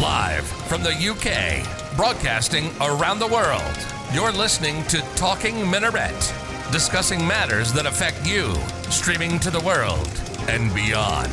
Live from the UK, broadcasting around the world. You're listening to Talking Minaret, discussing matters that affect you, streaming to the world and beyond.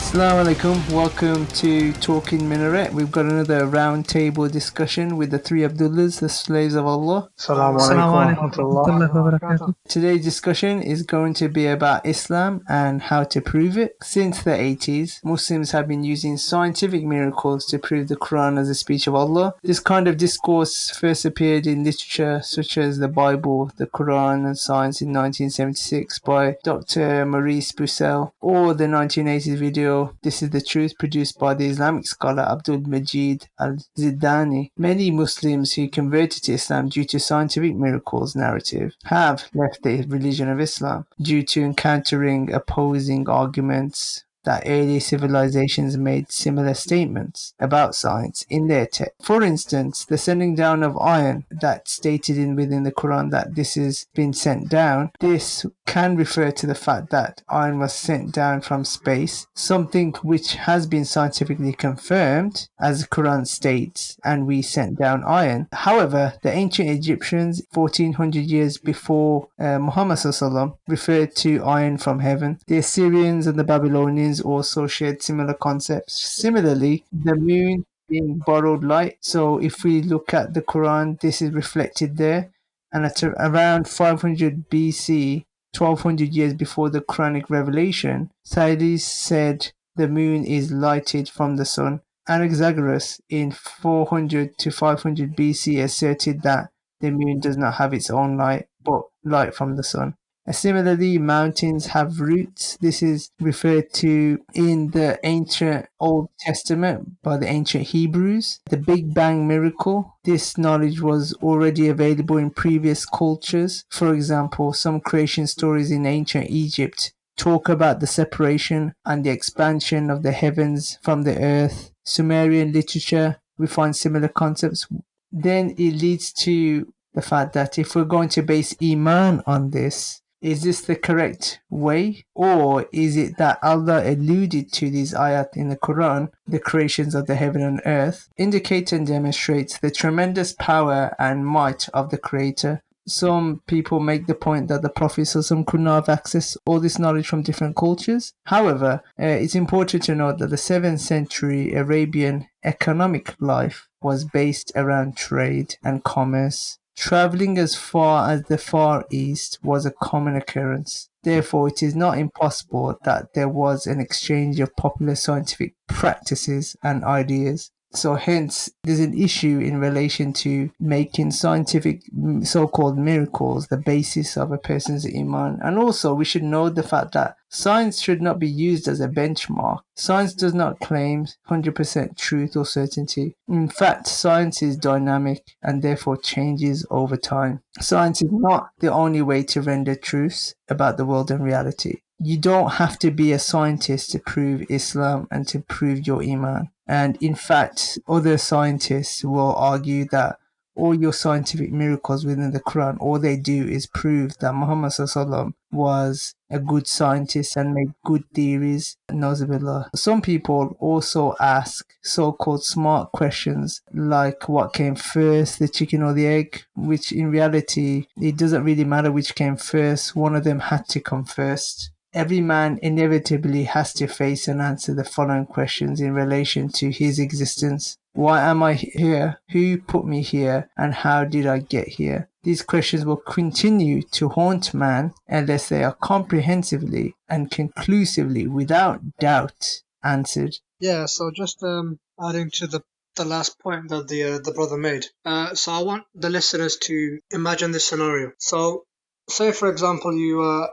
Assalamu alaikum, welcome to Talking Minaret. We've got another roundtable discussion with the three Abdullahs, the slaves of Allah. Assalamu alaikum wa rahmatullah. Today's discussion is going to be about Islam and how to prove it. Since the 80s, Muslims have been using scientific miracles to prove the Quran as a speech of Allah. This kind of discourse first appeared in literature such as the Bible, the Quran and Science in 1976 by Dr. Maurice Bussell, or the 1980s video This is the Truth, produced by the Islamic scholar Abdul Majid al-Zidani. Many Muslims who converted to Islam due to scientific miracles narrative have left the religion of Islam due to encountering opposing arguments that early civilizations made similar statements about science in their text. For instance, the sending down of iron that's stated within the Quran that this has been sent down, this can refer to the fact that iron was sent down from space, something which has been scientifically confirmed, as the Quran states, and we sent down iron. However, the ancient Egyptians, 1400 years before Muhammad ﷺ, referred to iron from heaven. The Assyrians and the Babylonians also shared similar concepts. Similarly, the moon being borrowed light. So if we look at the Quran, this is reflected there. And at around 500 BC, 1200 years before the Quranic revelation, Thales said the moon is lighted from the sun. Anaxagoras in 400 to 500 BC asserted that the moon does not have its own light, but light from the sun. Similarly, mountains have roots. This is referred to in the ancient Old Testament by the ancient Hebrews. The Big Bang miracle. This knowledge was already available in previous cultures. For example, some creation stories in ancient Egypt talk about the separation and the expansion of the heavens from the earth. Sumerian literature, we find similar concepts. Then it leads to the fact that if we're going to base Iman on this, is this the correct way? Or is it that Allah alluded to these ayat in the Quran, the creations of the heaven and earth, indicate and demonstrates the tremendous power and might of the Creator? Some people make the point that the Prophet could not have accessed all this knowledge from different cultures. However, it's important to note that the 7th century Arabian economic life was based around trade and commerce. Traveling as far as the Far East was a common occurrence. Therefore, it is not impossible that there was an exchange of popular scientific practices and ideas. So hence, there's an issue in relation to making scientific so-called miracles the basis of a person's iman. And also, we should know the fact that science should not be used as a benchmark. Science does not claim 100% truth or certainty. In fact, science is dynamic and therefore changes over time. Science is not the only way to render truths about the world and reality. You don't have to be a scientist to prove Islam and to prove your iman. And in fact, other scientists will argue that all your scientific miracles within the Quran, all they do is prove that Muhammad ﷺ was a good scientist and made good theories. Nauzubillah. Some people also ask so-called smart questions like what came first, the chicken or the egg, which in reality, it doesn't really matter which came first. One of them had to come first. Every man inevitably has to face and answer the following questions in relation to his existence. Why am I here? Who put me here? And how did I get here? These questions will continue to haunt man unless they are comprehensively and conclusively, without doubt, answered. Yeah, so just adding to the last point that the brother made. So I want the listeners to imagine this scenario. So, say for example you are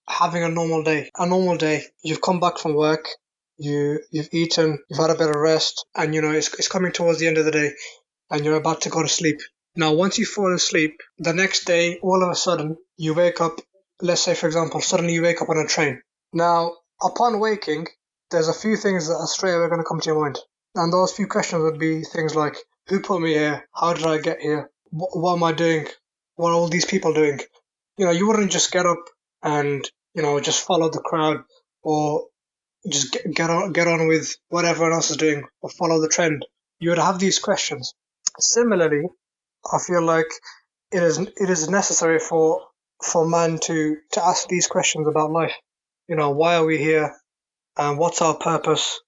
having a normal day. You've come back from work, you've eaten, you've had a bit of rest, and it's coming towards the end of the day, and you're about to go to sleep. Now, once you fall asleep, the next day, all of a sudden, you wake up. Let's say, for example, suddenly you wake up on a train. Now, upon waking, there's a few things that are straight away going to come to your mind, and those few questions would be things like, who put me here? How did I get here? What am I doing? What are all these people doing? You wouldn't just get up and just follow the crowd or just get on with what everyone else is doing or follow the trend. You would have these questions. Similarly, I feel like it is necessary for man to ask these questions about life. Why are we here? And what's our purpose?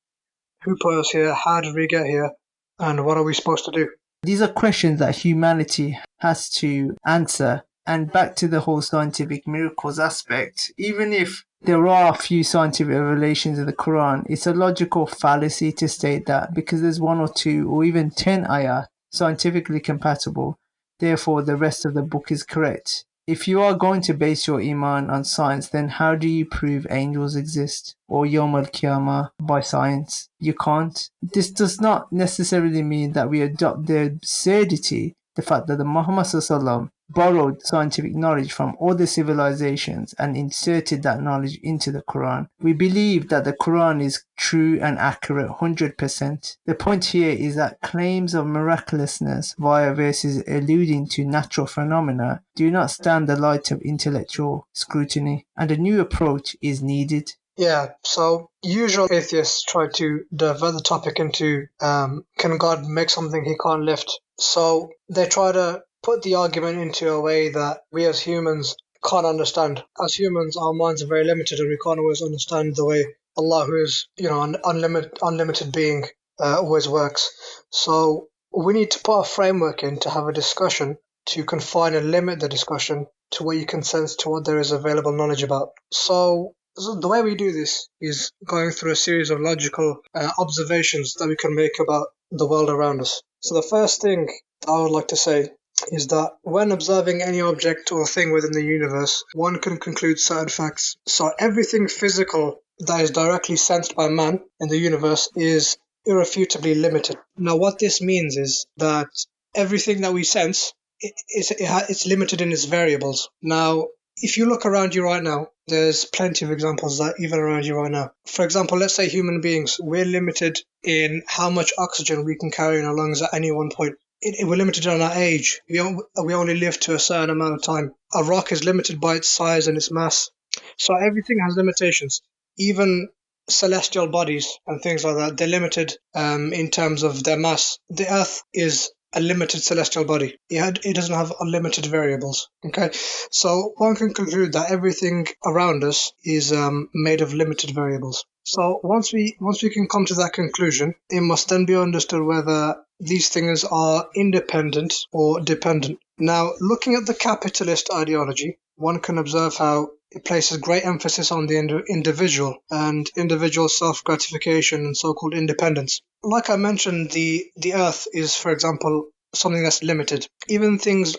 Who put us here? How did we get here? And what are we supposed to do? These are questions that humanity has to answer. And back to the whole scientific miracles aspect, even if there are a few scientific revelations in the Quran, it's a logical fallacy to state that because there's one or two or even 10 ayah scientifically compatible, therefore the rest of the book is correct. If you are going to base your iman on science, then how do you prove angels exist or Yawm al-Qiyamah by science? You can't. This does not necessarily mean that we adopt the absurdity, the fact that the Muhammad SAW borrowed scientific knowledge from other civilizations and inserted that knowledge into the Quran. We believe that the Quran is true and accurate 100%. The point here is that claims of miraculousness via verses alluding to natural phenomena do not stand the light of intellectual scrutiny, and a new approach is needed. Yeah, so usual atheists try to divert the topic into can God make something he can't lift? So they try to put the argument into a way that we as humans can't understand. As humans, our minds are very limited and we can't always understand the way Allah, who is, an unlimited being, always works. So we need to put a framework in to have a discussion to confine and limit the discussion to what you can sense to what there is available knowledge about. So the way we do this is going through a series of logical observations that we can make about the world around us. So the first thing I would like to say is that when observing any object or thing within the universe, one can conclude certain facts. So everything physical that is directly sensed by man in the universe is irrefutably limited. Now what this means is that everything that we sense, it's limited in its variables. Now, if you look around you right now, there's plenty of examples that even around you right now. For example, let's say human beings, we're limited in how much oxygen we can carry in our lungs at any one point. We're limited on our age. We only live to a certain amount of time. A rock is limited by its size and its mass. So everything has limitations. Even celestial bodies and things like that, they're limited in terms of their mass. The Earth is a limited celestial body. It doesn't have unlimited variables. Okay, so one can conclude that everything around us is made of limited variables. So once we can come to that conclusion, it must then be understood whether these things are independent or dependent. Now, looking at the capitalist ideology, one can observe how it places great emphasis on the individual and individual self-gratification and so-called independence. Like I mentioned, the Earth is, for example, something that's limited. Even things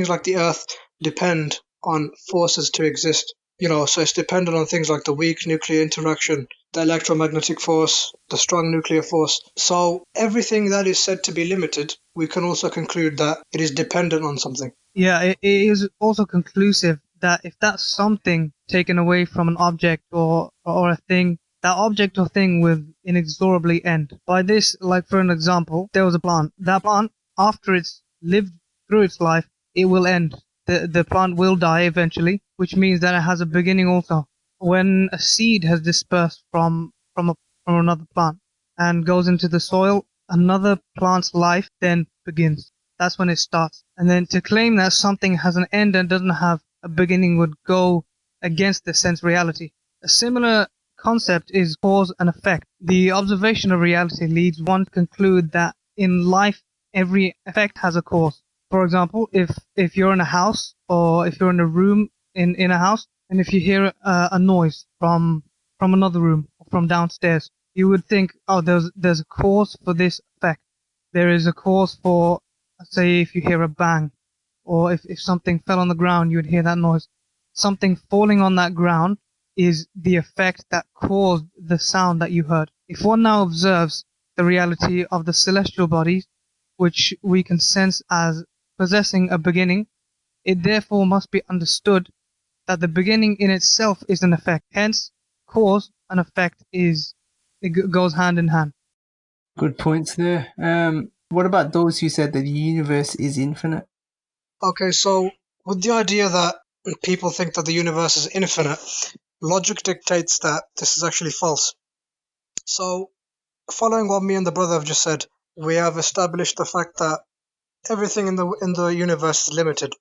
like the Earth depend on forces to exist. So it's dependent on things like the weak nuclear interaction, the electromagnetic force, the strong nuclear force. So everything that is said to be limited, we can also conclude that it is dependent on something. Yeah, it is also conclusive that if that's something taken away from an object or a thing, that object or thing will inexorably end. By this, like for an example, there was a plant. That plant, after it's lived through its life, it will end. The plant will die eventually, which means that it has a beginning also. When a seed has dispersed from another plant and goes into the soil, another plant's life then begins. That's when it starts. And then to claim that something has an end and doesn't have a beginning would go against the sense reality. A similar concept is cause and effect. The observation of reality leads one to conclude that in life, every effect has a cause. For example, if you're in a house or if you're in a room in a house, and if you hear a noise from another room or from downstairs, you would think, oh, there's a cause for this effect. There is a cause for, say, if you hear a bang, or if something fell on the ground, you would hear that noise. Something falling on that ground is the effect that caused the sound that you heard. If one now observes the reality of the celestial bodies, which we can sense as possessing a beginning, it therefore must be understood that the beginning in itself is an effect. Hence, cause and effect goes hand in hand. Good points there. What about those who said that the universe is infinite? Okay, so with the idea that people think that the universe is infinite, logic dictates that this is actually false. So, following what me and the brother have just said, we have established the fact that everything in the universe is limited.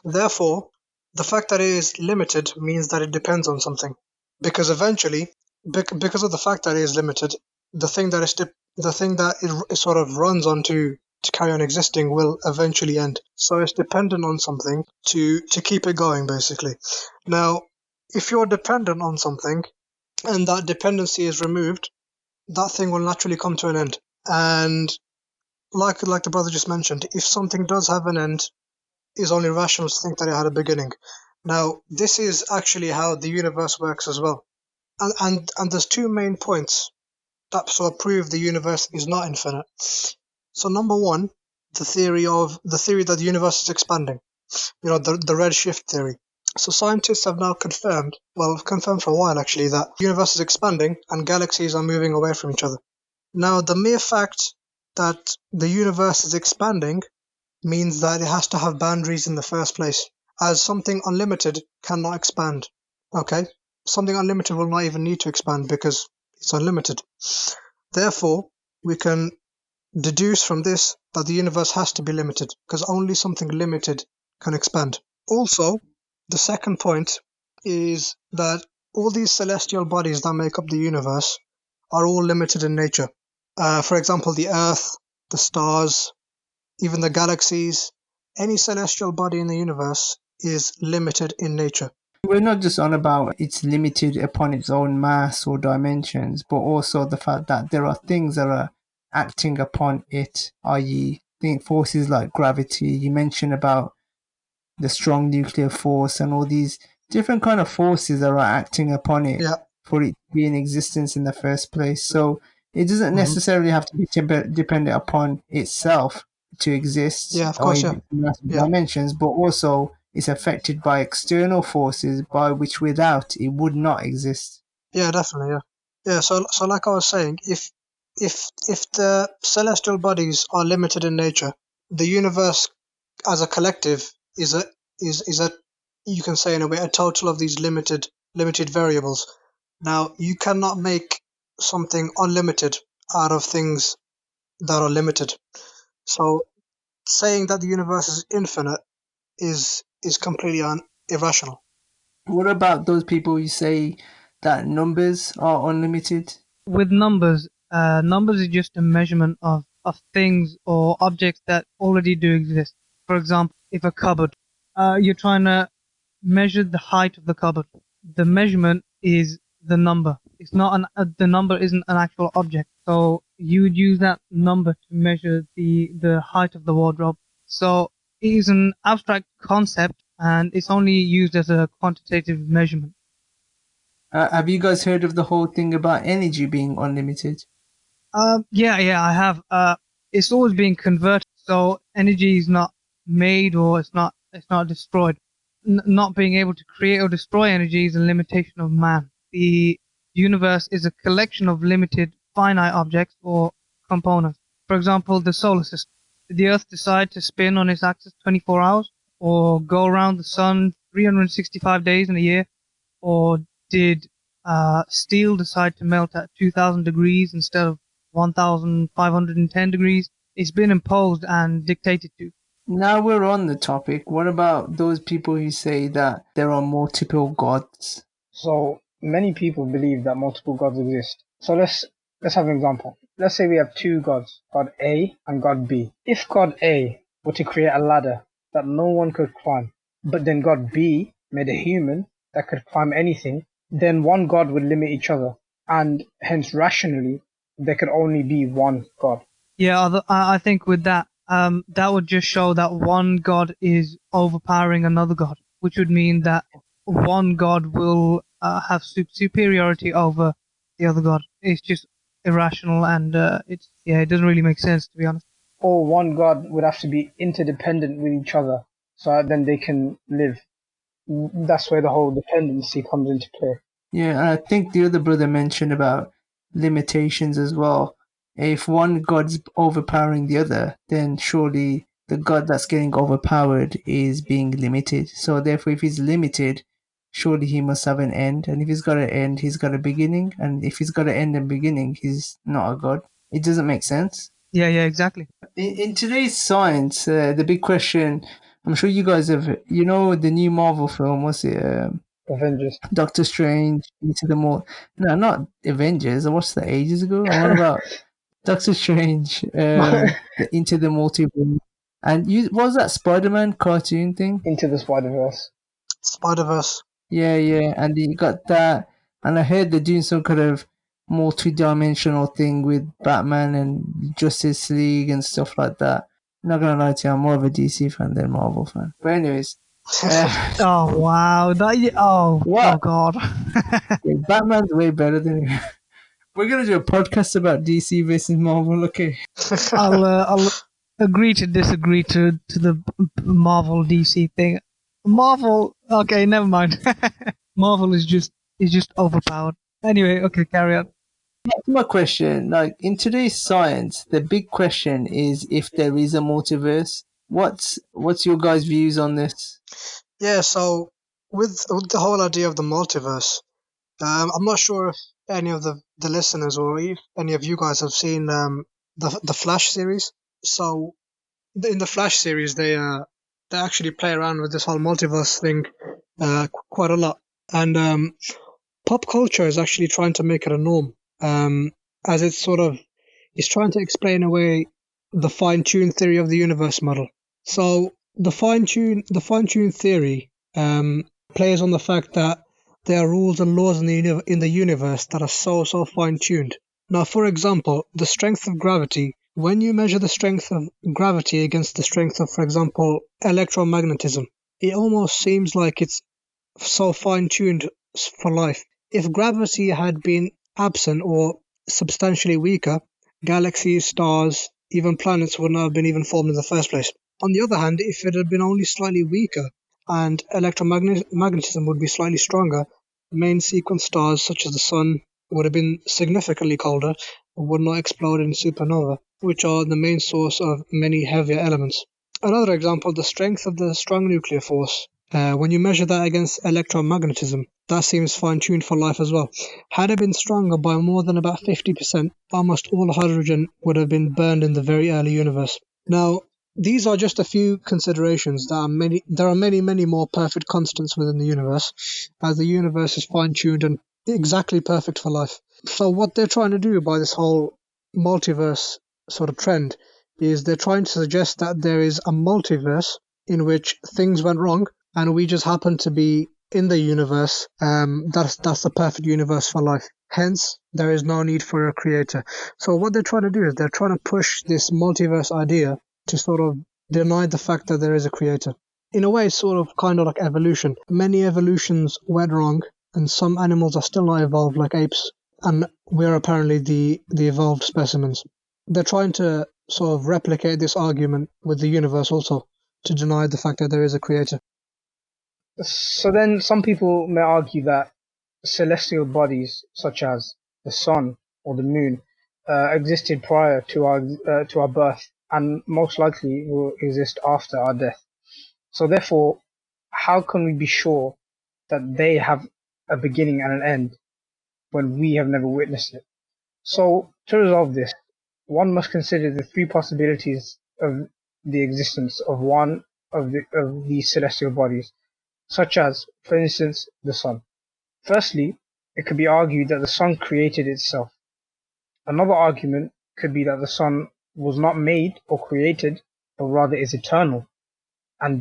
Therefore, the fact that it is limited means that it depends on something, because eventually, because of the fact that it is limited, the thing that it sort of runs on to carry on existing will eventually end. So it's dependent on something to keep it going, basically. Now, if you're dependent on something and that dependency is removed, that thing will naturally come to an end. And like the brother just mentioned, if something does have an end, it's only rational to think that it had a beginning. Now, this is actually how the universe works as well. And there's two main points that sort of prove the universe is not infinite. So number one, the theory that the universe is expanding. The redshift theory. So scientists have now confirmed for a while actually, that the universe is expanding and galaxies are moving away from each other. Now, the mere fact that the universe is expanding means that it has to have boundaries in the first place, as something unlimited cannot expand. Okay? Something unlimited will not even need to expand because it's unlimited. Therefore, we can deduce from this that the universe has to be limited, because only something limited can expand. Also, the second point is that all these celestial bodies that make up the universe are all limited in nature. For example, the Earth, the stars, even the galaxies, any celestial body in the universe is limited in nature. We're not just on about it's limited upon its own mass or dimensions, but also the fact that there are things that are acting upon it, i.e., think forces like gravity. You mentioned about the strong nuclear force and all these different kind of forces that are acting upon it Yeah. for it to be in existence in the first place. So it doesn't Mhm. necessarily have to be dependent upon itself to exist Yeah, of or course, in yeah. Yeah. dimensions, but also it's affected by external forces by which without it would not exist. Yeah, definitely, yeah. Yeah, so like I was saying, if the celestial bodies are limited in nature, the universe as a collective is a, you can say in a way, a total of these limited variables. Now, you cannot make something unlimited out of things that are limited. So saying that the universe is infinite is completely irrational. What about those people who say that numbers are unlimited? With numbers is just a measurement of things or objects that already do exist. For example, if a cupboard, you're trying to measure the height of the cupboard. The measurement is the number. It's not the number isn't an actual object. So you would use that number to measure the height of the wardrobe. So it is an abstract concept and it's only used as a quantitative measurement. Have you guys heard of the whole thing about energy being unlimited? Yeah, I have. It's always being converted, so energy is not made or it's not destroyed. Not being able to create or destroy energy is a limitation of man. The universe is a collection of limited, finite objects or components. For example, the solar system. Did the Earth decide to spin on its axis 24 hours, or go around the sun 365 days in a year, or did steel decide to melt at 2,000 degrees instead of 1,510 degrees? It's been imposed and dictated to. Now we're on the topic. What about those people who say that there are multiple gods? So many people believe that multiple gods exist. So let's have an example. Let's say we have two gods, God A and God B. If God A were to create a ladder that no one could climb, but then God B made a human that could climb anything, then one God would limit each other, and hence rationally there could only be one God. Yeah, I think with that, that would just show that one god is overpowering another god, which would mean that one god will have superiority over the other god. It's just irrational and it doesn't really make sense, to be honest. Or one God would have to be interdependent with each other so that then they can live. That's where the whole dependency comes into play. Yeah, and I think the other brother mentioned about limitations as well. If one god's overpowering the other, then surely the god that's getting overpowered is being limited. So therefore, if he's limited, surely he must have an end. And if he's got an end, he's got a beginning. And if he's got an end and beginning, he's not a god. It doesn't make sense. Yeah, exactly. In today's science, the big question, I'm sure you guys have, the new Marvel film, what's it? Avengers. Doctor Strange, Into the No, not Avengers. I watched that ages ago. I'm on about Doctor Strange, Into the Multiverse. And what was that Spider-Man cartoon thing? Into the Spider-Verse. Spider-Verse. Yeah, and you got that. And I heard they're doing some kind of multi-dimensional thing with Batman and Justice League and stuff like that. Not gonna lie to you, I'm more of a DC fan than Marvel fan. But anyways, Oh wow! Oh What? god! Batman's way better than him. We're gonna do a podcast about DC versus Marvel, okay? I'll agree to disagree to the Marvel DC thing. Marvel, okay, never mind. Marvel is just overpowered. Anyway, okay, carry on. That's my question. Like in today's science, the big question is if there is a multiverse. What's your guys' views on this? Yeah, so with the whole idea of the multiverse, I'm not sure if any of the listeners or if any of you guys have seen the Flash series. So in the Flash series, they actually play around with this whole multiverse thing quite a lot, and pop culture is actually trying to make it a norm, as it's trying to explain away the fine-tuned theory of the universe model. So the fine-tuned theory plays on the fact that there are rules and laws in the universe that are so fine-tuned. Now, for example, the strength of gravity. When you measure the strength of gravity against the strength of, for example, electromagnetism, it almost seems like it's so fine-tuned for life. If gravity had been absent or substantially weaker, galaxies, stars, even planets would not have been even formed in the first place. On the other hand, if it had been only slightly weaker and electromagnetism would be slightly stronger, main sequence stars such as the Sun would have been significantly colder and would not explode in supernova, which are the main source of many heavier elements. Another example, the strength of the strong nuclear force. When you measure that against electromagnetism, that seems fine-tuned for life as well. Had it been stronger by more than about 50%, almost all hydrogen would have been burned in the very early universe. Now, these are just a few considerations. There are many more perfect constants within the universe, as the universe is fine-tuned and exactly perfect for life. So what they're trying to do by this whole multiverse sort of trend is they're trying to suggest that there is a multiverse in which things went wrong and we just happen to be in the universe. That's the perfect universe for life. Hence, there is no need for a creator. So what they're trying to do is they're trying to push this multiverse idea to sort of deny the fact that there is a creator. In a way, it's sort of kind of like evolution. Many evolutions went wrong, and some animals are still not evolved, like apes, and we're apparently the evolved specimens. They're trying to sort of replicate this argument with the universe also, to deny the fact that there is a creator. So then some people may argue that celestial bodies such as the sun or the moon existed prior to our birth and most likely will exist after our death. So therefore, how can we be sure that they have a beginning and an end when we have never witnessed it? So to resolve this, one must consider the three possibilities of the existence of one of these celestial bodies, such as, for instance, the sun. Firstly, it could be argued that the sun created itself. Another argument could be that the sun was not made or created, but rather is eternal and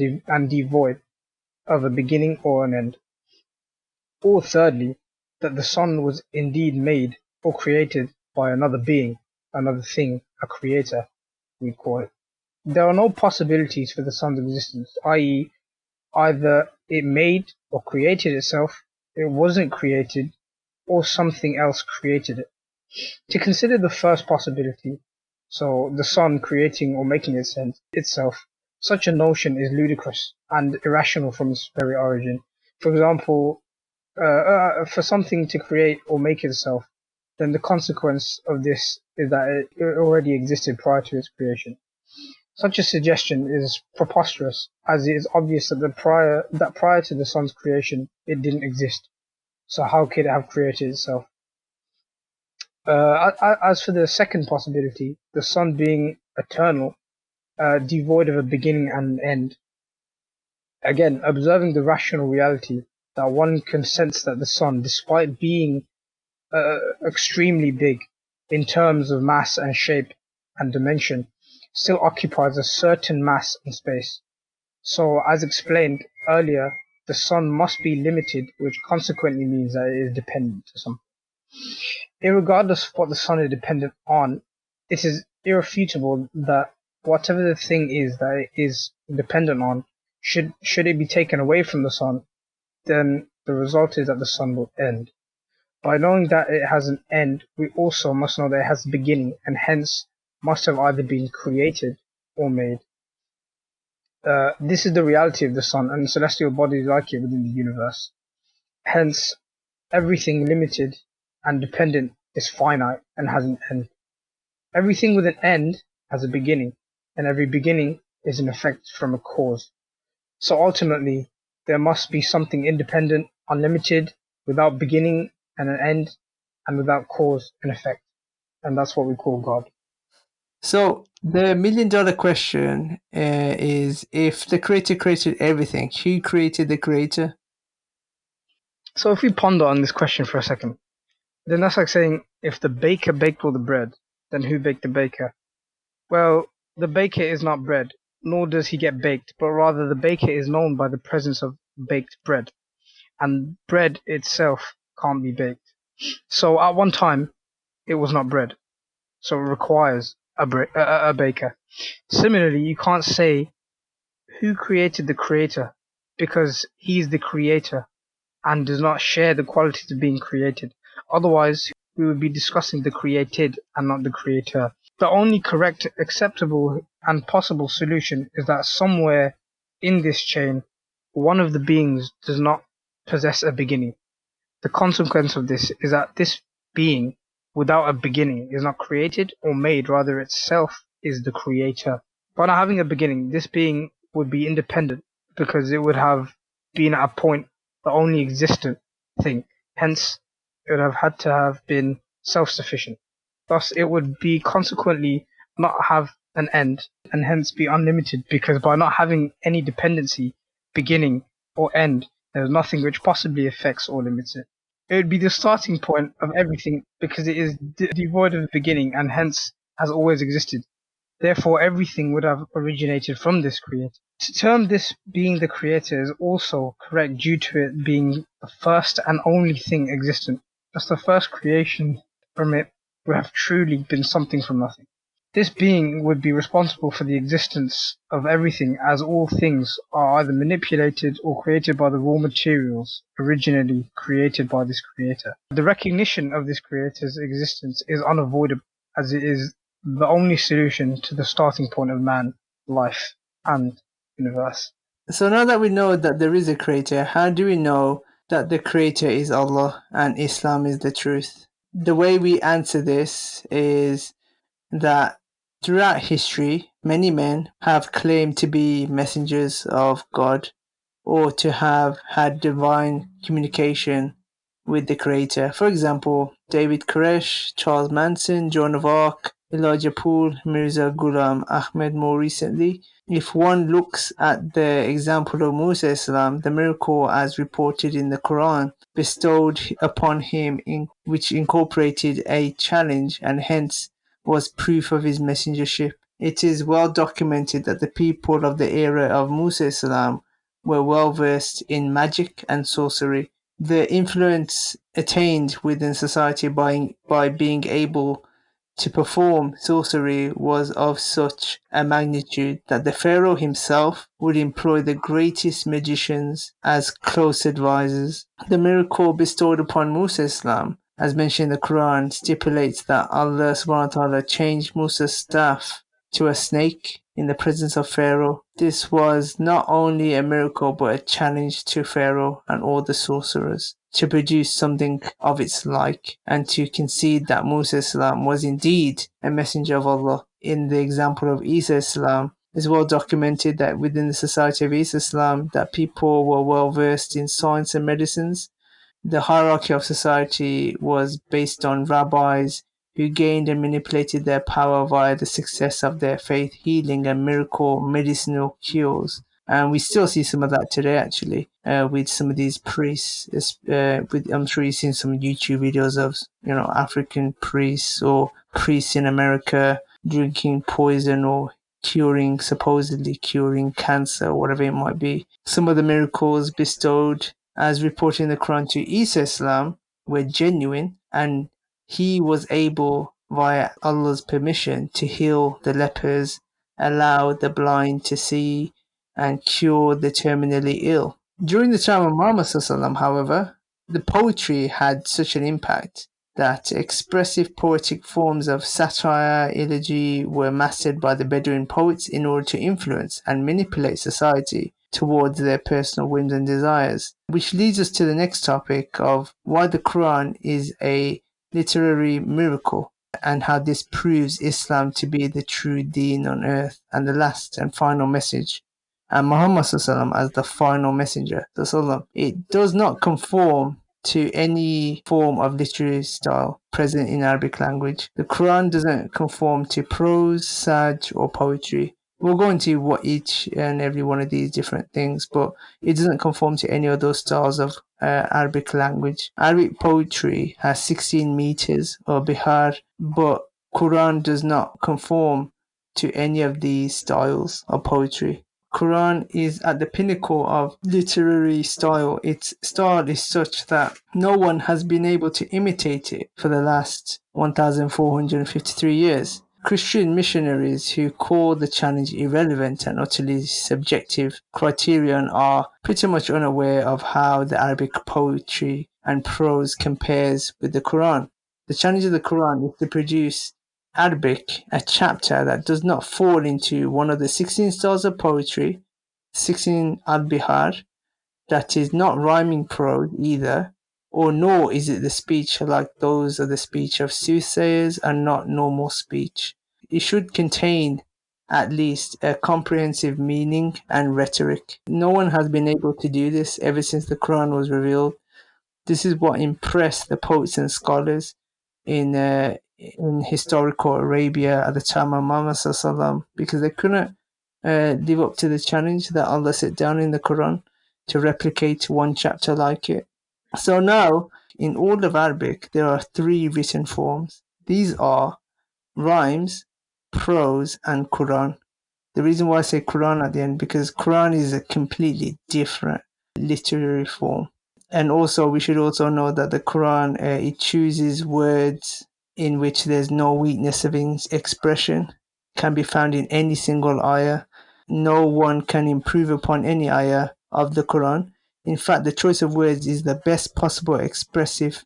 devoid of a beginning or an end. Or thirdly, that the sun was indeed made or created by another being, another thing, a creator, we call it. There are no possibilities for the sun's existence, i.e., either it made or created itself, it wasn't created, or something else created it. To consider the first possibility, so the sun creating or making itself, such a notion is ludicrous and irrational from its very origin. For example, for something to create or make itself, then the consequence of this is that it already existed prior to its creation. Such a suggestion is preposterous, as it is obvious that prior to the sun's creation, it didn't exist. So how could it have created itself? As for the second possibility, the sun being eternal, devoid of a beginning and an end, again, observing the rational reality that one can sense that the sun, despite being extremely big in terms of mass and shape and dimension, still occupies a certain mass and space. So, as explained earlier, the sun must be limited, which consequently means that it is dependent to something. Irregardless of what the sun is dependent on, it is irrefutable that whatever the thing is that it is dependent on, should it be taken away from the sun, then the result is that the sun will end. By knowing that it has an end, we also must know that it has a beginning, and hence must have either been created or made. This is the reality of the sun and celestial bodies like it within the universe. Hence, everything limited and dependent is finite and has an end. Everything with an end has a beginning, and every beginning is an effect from a cause. So ultimately, there must be something independent, unlimited, without beginning and an end, and without cause and effect. And that's what we call God. So the $1 million question is, if the creator created everything, who created the creator? So if we ponder on this question for a second, then that's like saying, if the baker baked all the bread, then who baked the baker? Well, the baker is not bread, nor does he get baked, but rather the baker is known by the presence of baked bread, and bread itself can't be baked. So at one time, it was not bread, so it requires a baker. Similarly, you can't say who created the creator, because he's the creator and does not share the qualities of being created. Otherwise, we would be discussing the created and not the creator. The only correct, acceptable, and possible solution is that somewhere in this chain, one of the beings does not possess a beginning. The consequence of this is that this being, without a beginning, is not created or made, rather itself is the creator. By not having a beginning, this being would be independent, because it would have been at a point the only existent thing. Hence, it would have had to have been self-sufficient. Thus, it would be consequently not have an end, and hence be unlimited, because by not having any dependency, beginning, or end, there is nothing which possibly affects or limits it. It would be the starting point of everything, because it is devoid of beginning, and hence has always existed. Therefore, everything would have originated from this creator. To term this being the creator is also correct due to it being the first and only thing existent. As the first creation from it would have truly been something from nothing. This being would be responsible for the existence of everything, as all things are either manipulated or created by the raw materials originally created by this creator. The recognition of this creator's existence is unavoidable, as it is the only solution to the starting point of man, life, and universe. So now that we know that there is a creator, how do we know that the creator is Allah and Islam is the truth? The way we answer this is that throughout history, many men have claimed to be messengers of God or to have had divine communication with the creator. For example, David Koresh, Charles Manson, Joan of Arc, Elijah Poole, Mirza Ghulam Ahmed more recently. If one looks at the example of Musa Islam, the miracle as reported in the Quran bestowed upon him, which incorporated a challenge and hence was proof of his messengership. It is well documented that the people of the era of Musa Islam were well versed in magic and sorcery. The influence attained within society by being able to perform sorcery was of such a magnitude that the pharaoh himself would employ the greatest magicians as close advisors. The miracle bestowed upon Musa Islam, as mentioned in the Quran, stipulates that Allah subhanahu wa ta'ala changed Musa's staff to a snake in the presence of Pharaoh. This was not only a miracle but a challenge to Pharaoh and all the sorcerers to produce something of its like and to concede that Musa Islam was indeed a messenger of Allah. In the example of Isa Islam, It's well documented that within the Society of East Islam, that people were well versed in science and medicines. The hierarchy of society was based on rabbis who gained and manipulated their power via the success of their faith healing and miracle medicinal cures. And we still see some of that today, actually, with some of these priests. I'm sure you've seen some YouTube videos of, African priests or priests in America drinking poison or supposedly curing cancer, whatever it might be. Some of the miracles bestowed as reported in the Quran to Isa Islam were genuine, and he was able, via Allah's permission, to heal the lepers, allow the blind to see, and cure the terminally ill. During the time of Muhammad Sallallahu, however, the poetry had such an impact that expressive poetic forms of satire, elegy were mastered by the Bedouin poets in order to influence and manipulate society towards their personal whims and desires. Which leads us to the next topic of why the Quran is a literary miracle and how this proves Islam to be the true deen on earth and the last and final message. And Muhammad Sallallahu as the final messenger. It does not conform to any form of literary style present in Arabic language. The Quran doesn't conform to prose, saj, or poetry. We'll go into what each and every one of these different things, but it doesn't conform to any of those styles of Arabic language. Arabic poetry has 16 meters or bihar, but Quran does not conform to any of these styles of poetry. Quran is at the pinnacle of literary style. Its style is such that no one has been able to imitate it for the last 1453 years. Christian missionaries who call the challenge irrelevant and utterly subjective criterion are pretty much unaware of how the Arabic poetry and prose compares with the Quran. The challenge of the Quran is to produce Arabic, a chapter that does not fall into one of the 16 styles of poetry, 16 al-bihar, that is not rhyming prose either, or nor is it the speech like those of the speech of soothsayers and not normal speech. It should contain at least a comprehensive meaning and rhetoric. No one has been able to do this ever since the Quran was revealed. This is what impressed the poets and scholars in historical Arabia at the time of Muhammad Sallallahu, because they couldn't live up to the challenge that Allah set down in the Quran to replicate one chapter like it. So now, in all of Arabic, there are 3 written forms. These are rhymes, prose, and Quran. The reason why I say Quran at the end, because Quran is a completely different literary form. And also, we should also know that the Quran, it chooses words in which there's no weakness of expression, can be found in any single ayah. No one can improve upon any ayah of the Quran. In fact, the choice of words is the best possible expressive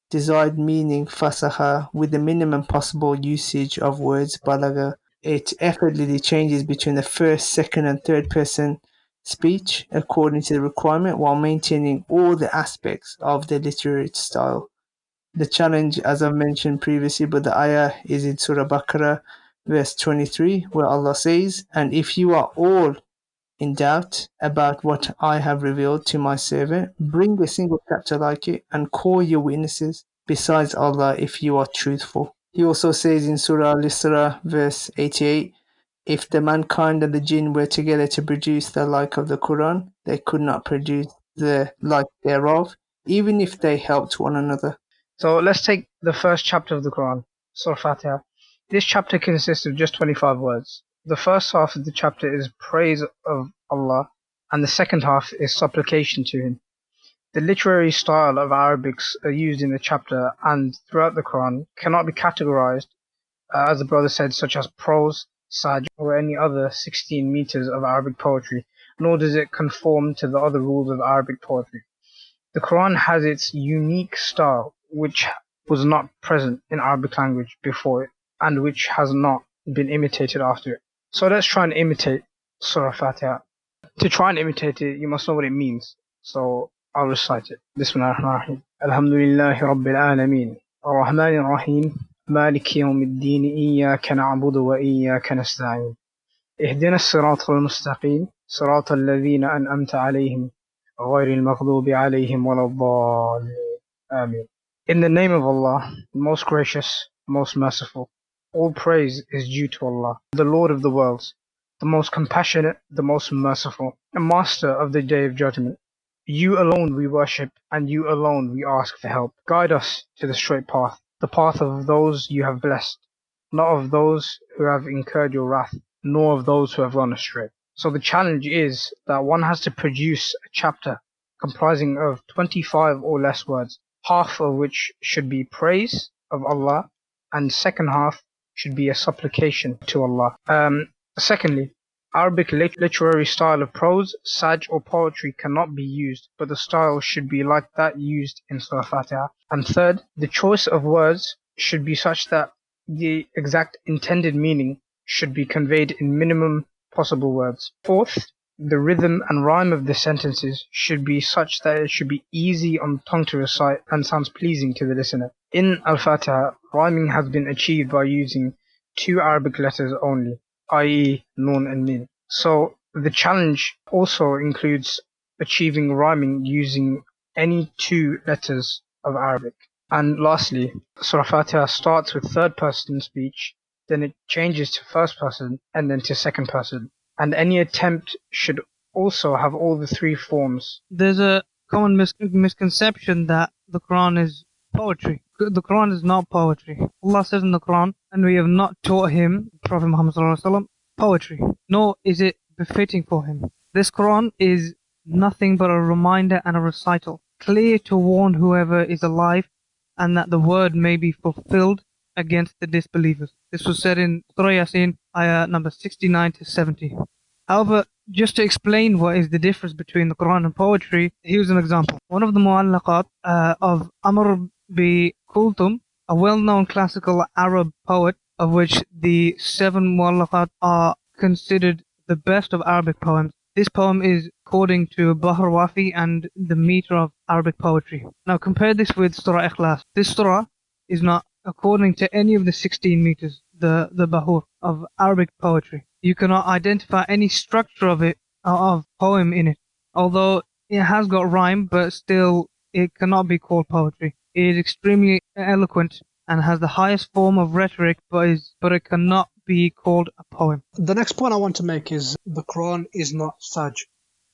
desired meaning, fasaha, with the minimum possible usage of words, balagha. It effortlessly changes between the first, second, and third person speech according to the requirement while maintaining all the aspects of the literary style. The challenge, as I mentioned previously, but the ayah is in Surah Baqarah, verse 23, where Allah says, "And if you are all in doubt about what I have revealed to my servant, bring a single chapter like it and call your witnesses besides Allah if you are truthful." He also says in Surah Al-Isra, verse 88, "If the mankind and the jinn were together to produce the like of the Quran, they could not produce the like thereof, even if they helped one another." So let's take the first chapter of the Quran, Surah Fatiha. This chapter consists of just 25 words. The first half of the chapter is praise of Allah, and the second half is supplication to Him. The literary style of Arabics used in the chapter and throughout the Quran cannot be categorized, as the brother said, such as prose, saj, or any other 16 meters of Arabic poetry, nor does it conform to the other rules of Arabic poetry. The Quran has its unique style, which was not present in Arabic language before it, and which has not been imitated after it. So let's try and imitate Surah Fatiha. To try and imitate it, you must know what it means. So I'll recite it. Bismillahirrahmanirrahim. Alhamdulillahi Rabbil Alameen. Ar-Rahmanir Rahim. Maliki Yawmiddin. Iyyaka na'budu wa iyyaka nasta'in. اهدنا الصراط المستقيم صراط الذين أنعمت عليهم غير المغضوب عليهم ولا الضالين. Amen. In the name of Allah, the most gracious, most merciful. All praise is due to Allah, the Lord of the worlds, the most compassionate, the most merciful, and master of the day of judgment. You alone we worship, and you alone we ask for help. Guide us to the straight path, the path of those you have blessed, not of those who have incurred your wrath, nor of those who have gone astray. So the challenge is that one has to produce a chapter comprising of 25 or less words, half of which should be praise of Allah, and second half should be a supplication to Allah. Secondly, Arabic literary style of prose, saj or poetry cannot be used, but the style should be like that used in Surah Fatiha. And third, the choice of words should be such that the exact intended meaning should be conveyed in minimum possible words. Fourth, the rhythm and rhyme of the sentences should be such that it should be easy on the tongue to recite and sounds pleasing to the listener. In Al-Fatiha, rhyming has been achieved by using 2 Arabic letters only, i.e. Nun and Min. So the challenge also includes achieving rhyming using any 2 letters of Arabic. And lastly, Surah Fatiha starts with third person speech, then it changes to first person, and then to second person. And any attempt should also have all the 3 forms. There's a common misconception that the Quran is poetry. The Quran is not poetry. Allah says in the Quran, and we have not taught him, Prophet Muhammad ﷺ, poetry, nor is it befitting for him. This Quran is nothing but a reminder and a recital, clear to warn whoever is alive, and that the word may be fulfilled against the disbelievers. This was said in Surah Yasin, ayah number 69 to 70. However, just to explain what is the difference between the Quran and poetry, here's an example. One of the mu'allaqat of Amr bi Kulthum, a well-known classical Arab poet, of which the 7 mu'allaqat are considered the best of Arabic poems. This poem is according to Bahr Wafi and the meter of Arabic poetry. Now compare this with Surah Ikhlas. This surah is not according to any of the 16 meters, the Bahur of Arabic poetry. You cannot identify any structure of it, of poem in it. Although it has got rhyme, but still it cannot be called poetry. It is extremely eloquent and has the highest form of rhetoric, but it cannot be called a poem. The next point I want to make is the Quran is not Saj.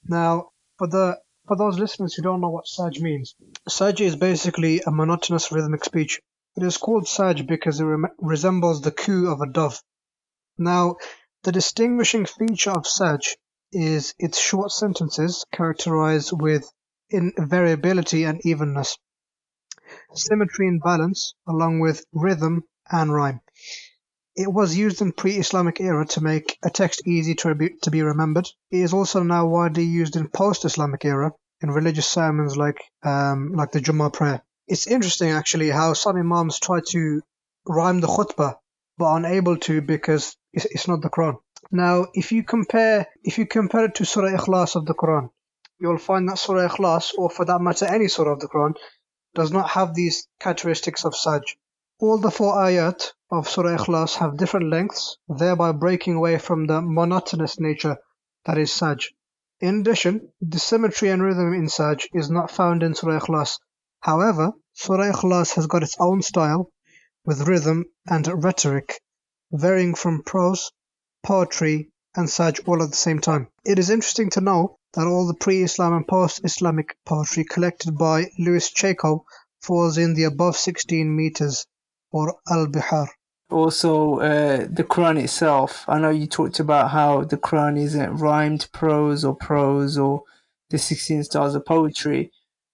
Now, for those listeners who don't know what Saj means, Saj is basically a monotonous rhythmic speech. It is called Saj because it resembles the coo of a dove. Now, the distinguishing feature of Saj is its short sentences characterized with variability and evenness, symmetry and balance, along with rhythm and rhyme. It was used in pre-Islamic era to make a text easy to be remembered. It is also now widely used in post-Islamic era in religious sermons like the Jummah prayer. It's interesting actually how some imams try to rhyme the khutbah but unable to because it's not the Quran. Now, if you compare it to Surah Ikhlas of the Quran, you'll find that Surah Ikhlas, or for that matter any surah of the Quran, does not have these characteristics of Saj. All the 4 ayat of Surah Ikhlas have different lengths, thereby breaking away from the monotonous nature that is Saj. In addition, the symmetry and rhythm in Saj is not found in Surah Ikhlas. However, Surah Ikhlas has got its own style with rhythm and rhetoric, varying from prose, poetry, and Saj all at the same time. It is interesting to know that all the pre-Islam and post-Islamic poetry collected by Louis Chaco falls in the above 16 meters, or al-Bihar. Also, the Quran itself. I know you talked about how the Quran isn't rhymed prose or the 16 styles of poetry,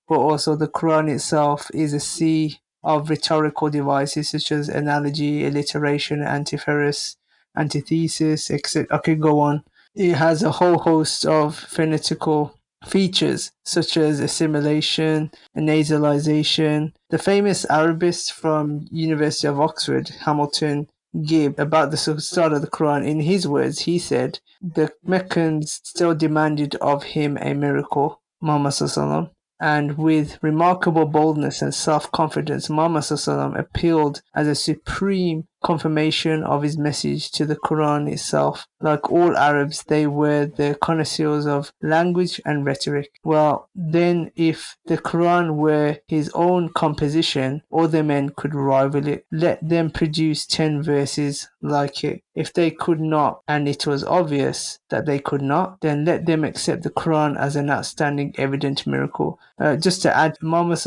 but also the Quran itself is a sea of rhetorical devices such as analogy, alliteration, antiphorus, antithesis, etc. I could go on. It has a whole host of phonetical features such as assimilation and nasalization. The famous Arabist from University of Oxford, Hamilton Gibb, about the start of the Quran, in his words, he said, the Meccans still demanded of him a miracle, Muhammad Sallallahu, and with remarkable boldness and self-confidence, Muhammad Sallallahu appealed as a supreme confirmation of his message to the Quran itself. Like all Arabs, they were the connoisseurs of language and rhetoric. Well, then if the Quran were his own composition, other men could rival it. Let them produce 10 verses like it. If they could not, and it was obvious that they could not, then let them accept the Quran as an outstanding evident miracle. Just to add, Muhammad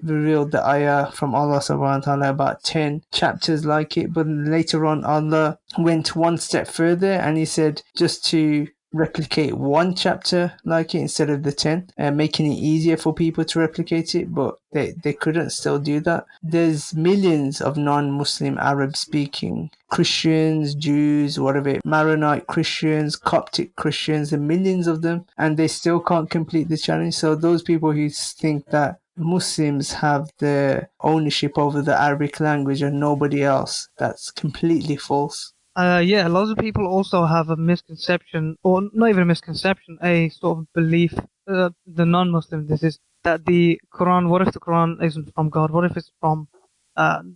revealed the ayah from Allah subhanahu wa ta'ala about 10 chapters like it, but later on Allah went one step further and he said just to replicate one chapter like it instead of the 10, making it easier for people to replicate it, but they couldn't still do that. There's millions of non-Muslim Arab speaking Christians, Jews, whatever, Maronite Christians, Coptic Christians, and millions of them, and they still can't complete the challenge. So those people who think that Muslims have the ownership over the Arabic language and nobody else, that's completely false. Yeah, lots of people also have a misconception, or not even a misconception, a sort of belief, the non-Muslim, this is that the Quran, what if the Quran isn't from God? What if it's from,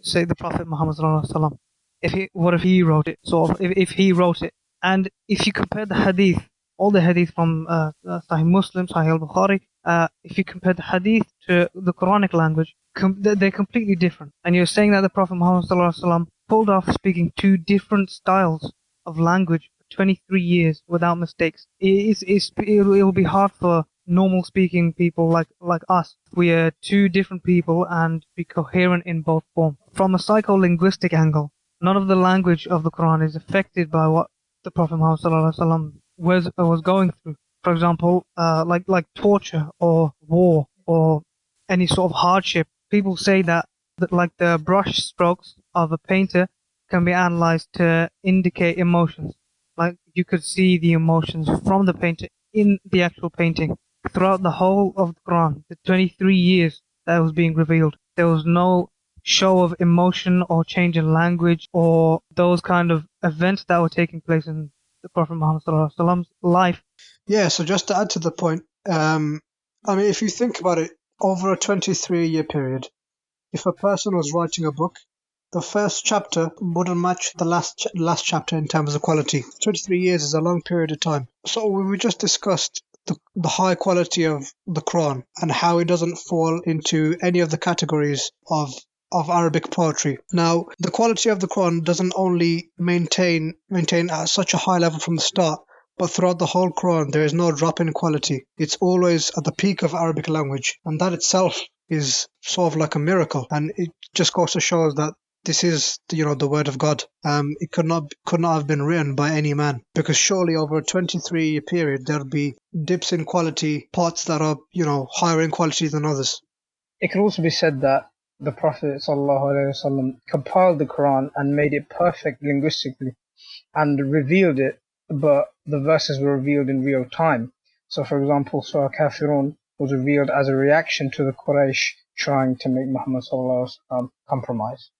say, the Prophet Muhammad sallallahu alaihi wasallam? What if he wrote it? If he wrote it, and if you compare the hadith, all the hadith from Sahih Muslim, Sahih al-Bukhari, if you compare the hadith to the Quranic language, they're completely different. And you're saying that the Prophet Muhammad sallallahu alaihi wasallam pulled off speaking two different styles of language for 23 years without mistakes. It will be hard for normal speaking people like us. We are two different people and be coherent in both forms. From a psycholinguistic angle, none of the language of the Quran is affected by what the Prophet Muhammad sallallahu alaihi wasallam was going through. For example, like torture or war or any sort of hardship. People say that like the brush strokes of a painter can be analyzed to indicate emotions. Like you could see the emotions from the painter in the actual painting. Throughout the whole of the Quran, the 23 years that was being revealed, there was no show of emotion or change in language or those kind of events that were taking place in the Prophet Muhammad sallallahu alaihi wasallam's life. Yeah, so just to add to the point, I mean, if you think about it, over a 23-year period, if a person was writing a book, the first chapter wouldn't match the last chapter in terms of quality. 23 years is a long period of time. So we just discussed the high quality of the Quran and how it doesn't fall into any of the categories of Arabic poetry. Now, the quality of the Quran doesn't only maintain at such a high level from the start, but throughout the whole Quran there is no drop in quality. It's always at the peak of Arabic language, and that itself is sort of like a miracle, and it just goes to show that this is, the word of God. It could not have been written by any man, because surely over a 23-year period there'll be dips in quality, parts that are, higher in quality than others. It could also be said that the Prophet ﷺ compiled the Quran and made it perfect linguistically and revealed it, but the verses were revealed in real time. So for example, Surah Kafirun was revealed as a reaction to the Quraysh trying to make Muhammad ﷺ compromise.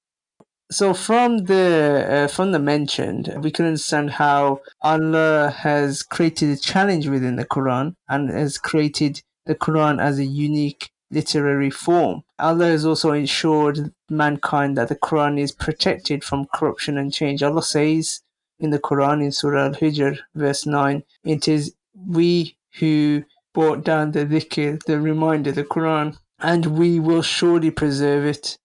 So from the mentioned, we can understand how Allah has created a challenge within the Quran and has created the Quran as a unique literary form. Allah has also ensured mankind that the Quran is protected from corruption and change. Allah says in the Quran in Surah Al-Hijr, verse 9, it is we who brought down the dhikr, the reminder, the Quran, and we will surely preserve it.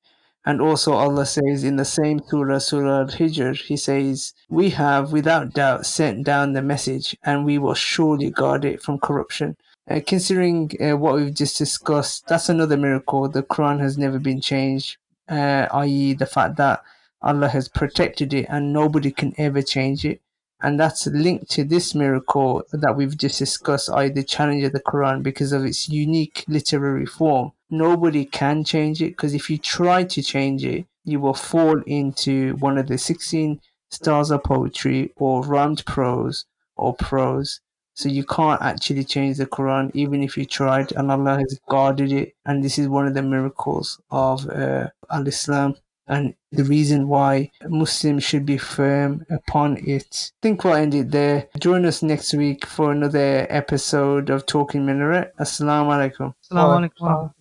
And also Allah says in the same surah, Surah Al-Hijr, He says, we have without doubt sent down the message and we will surely guard it from corruption. Considering what we've just discussed, that's another miracle. The Quran has never been changed, i.e. the fact that Allah has protected it and nobody can ever change it. And that's linked to this miracle that we've just discussed, i.e. the challenge of the Quran, because of its unique literary form. Nobody can change it, because if you try to change it, you will fall into one of the 16 styles of poetry or rhymed prose or prose. So you can't actually change the Quran even if you tried, and Allah has guarded it. And this is one of the miracles of Al-Islam, and the reason why Muslims should be firm upon it. I think we'll end it there. Join us next week for another episode of Talking Minaret. Assalamu alaikum. Assalamu alaikum.